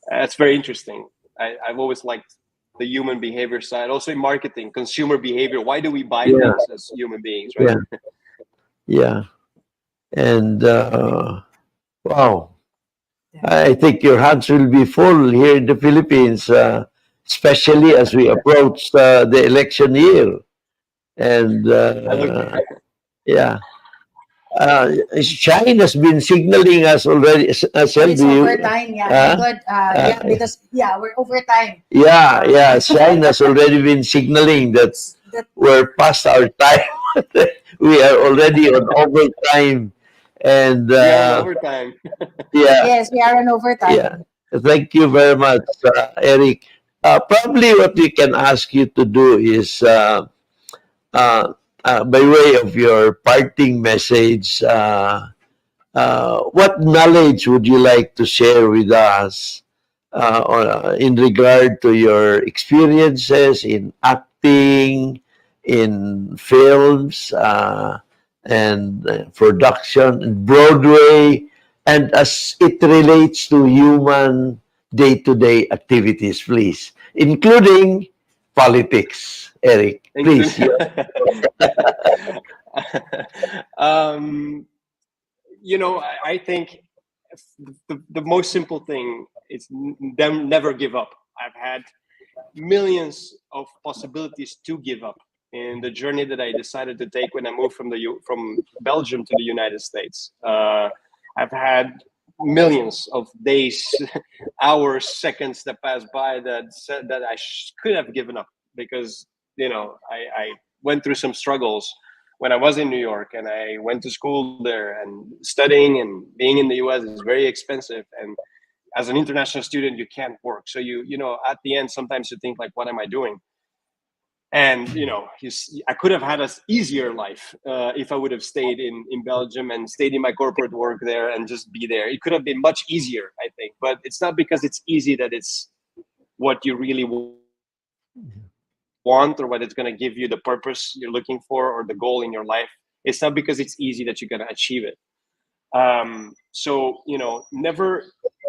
that's very interesting. I've always liked the human behavior side. Also in marketing, consumer behavior. Why do we buy yeah, things as human beings, right? yeah, yeah. And wow, I think your hands will be full here in the Philippines, especially as we approach the election year. And I look. yeah, China's been signaling us already. Oh, Sel, it's do you? overtime. Yeah, you Uh, could. Yeah, uh, because yeah, we're overtime. yeah, Uh, yeah, China's already been signaling that that we're past our time. We are already on overtime. And We are in overtime. yeah, yes, we are on yeah. overtime. Thank you very much, Eric. Probably what we can ask you to do is, uh, by way of your parting message, what knowledge would you like to share with us in regard to your experiences in acting, in films, and production, and Broadway, and as it relates to human day-to-day activities, please, including politics. Eric, please. Including, um, I think the most simple thing is them never give up. I've had millions of possibilities to give up in the journey that I decided to take when I moved from Belgium to the United States. I've had millions of days, hours, seconds that passed by that said that could have given up because I went through some struggles when I was in New York, and I went to school there, and studying and being in the US is very expensive, and as an international student you can't work, so at the end sometimes you think like, what am I doing? And I could have had an easier life if I would have stayed in Belgium and stayed in my corporate work there and just be there. It could have been much easier, I think, but it's not because it's easy that it's what you really want, or what it's going to give you the purpose you're looking for or the goal in your life. It's not because it's easy that you're going to achieve it. So never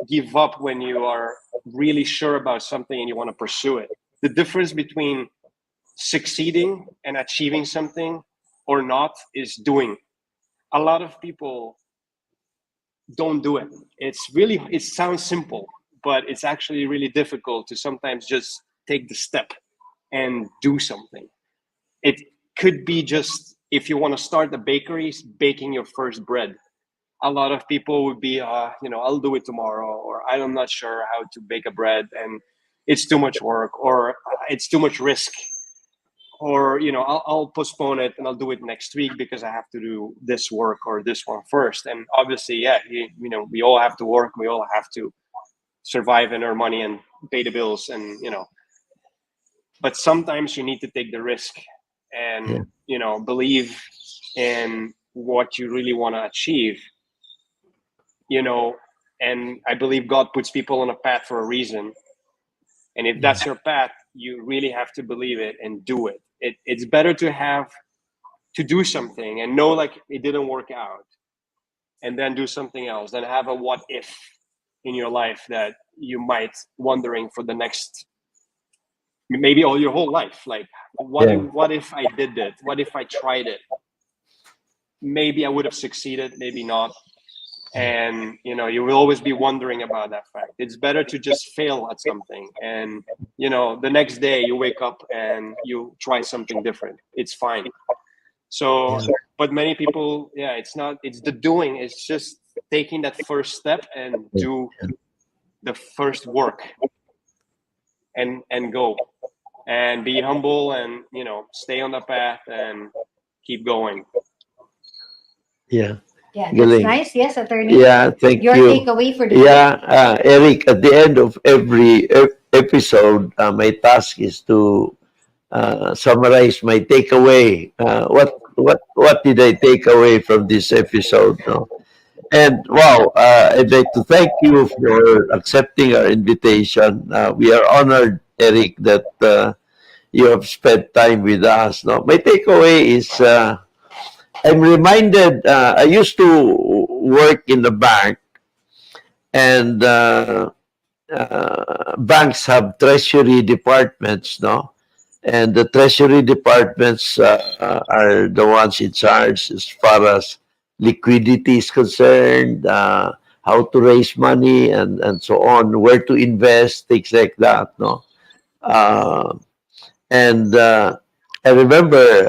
give up when you are really sure about something and you want to pursue it. The difference between succeeding and achieving something or not is doing. A lot of people don't do it. It sounds simple, but it's actually really difficult to sometimes just take the step and do something. It could be just, if you want to start a bakery, baking your first bread. A lot of people would be, I'll do it tomorrow, or I'm not sure how to bake a bread, and it's too much work, or it's too much risk, or I'll postpone it and I'll do it next week because I have to do this work or this one first. And obviously, yeah, we all have to work, we all have to survive and earn money and pay the bills, and but sometimes you need to take the risk and believe in what you really want to achieve. And I believe God puts people on a path for a reason, and if that's your path, you really have to believe it and do it. It's better to do something and know like it didn't work out, and then do something else, than have a what if in your life that you might wondering for the next, maybe all your whole life, like what if I did it, what if I tried it, maybe I would have succeeded, maybe not. And you will always be wondering about that fact. It's better to just fail at something, and the next day you wake up and you try something different. It's fine. So but many people, it's the doing, it's just taking that first step and do the first work, and go and be humble, and stay on the path and keep going. Yeah. Yeah, that's Galing. nice. Yes, attorney. Yeah, thank Your you. takeaway for the day? Yeah, Eric, at the end of every episode, my task is to summarize my takeaway. What did I take away from this episode? No? And wow, I'd like to thank you for accepting our invitation. We are honored, Eric, that you have spent time with us. No, my takeaway is I'm reminded. I used to work in the bank, and banks have treasury departments, no? And the treasury departments are the ones in charge as far as liquidity is concerned, how to raise money, and so on, where to invest, things like that, no? Uh, and I remember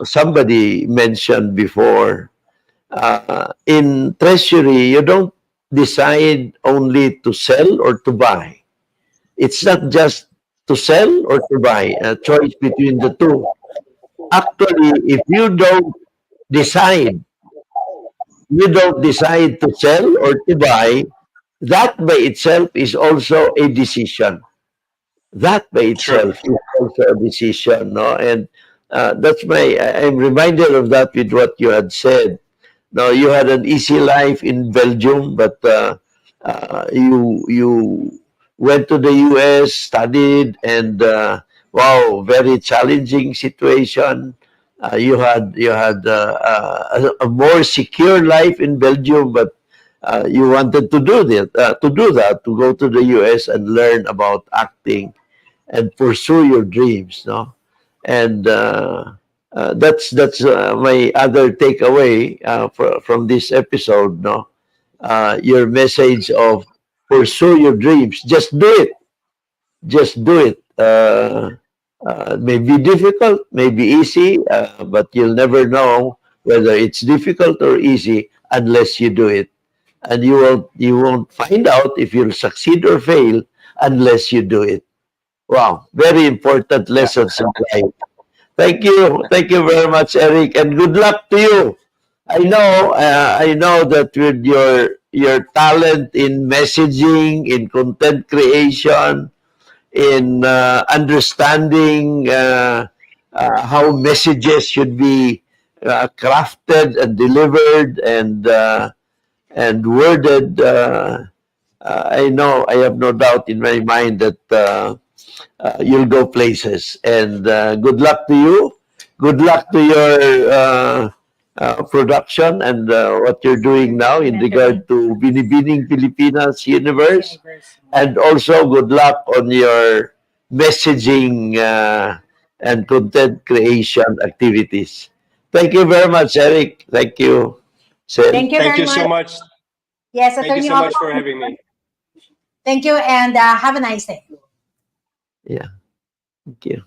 somebody mentioned before, in treasury, you don't decide only to sell or to buy. It's not just to sell or to buy, a choice between the two. Actually, if decide, you don't decide to sell or to buy, that by itself is also a decision. That by True. itself is also a decision, no? And I'm reminded of that with what you had said. No, you had an easy life in Belgium, but you went to the US, studied, and wow, very challenging situation. You had a more secure life in Belgium, but you wanted to do that, to go to the US and learn about acting and pursue your dreams, no? And that's my other takeaway from this episode, no? Your message of pursue your dreams. Just do it. Just do it. May be difficult, may be easy, but you'll never know whether it's difficult or easy unless you do it. And you won't find out if you'll succeed or fail unless you do it. Wow, very important Yeah. lessons in life. Thank you very much, Eric, and good luck to you. I know that with your talent in messaging, in content creation, in understanding how messages should be crafted and delivered and worded. I know, I have no doubt in my mind that you'll go places. And good luck to you. Good luck to your production and what you're doing now in regard to Binibining Pilipinas Universe. And also, good luck on your messaging and content creation activities. Thank you very much, Eric. Thank you, Sen. Thank you Thank very you so much. much. Yes, Thank you Attorney so much Hopper. for having me. Thank you, and have a nice day. Yeah, thank you.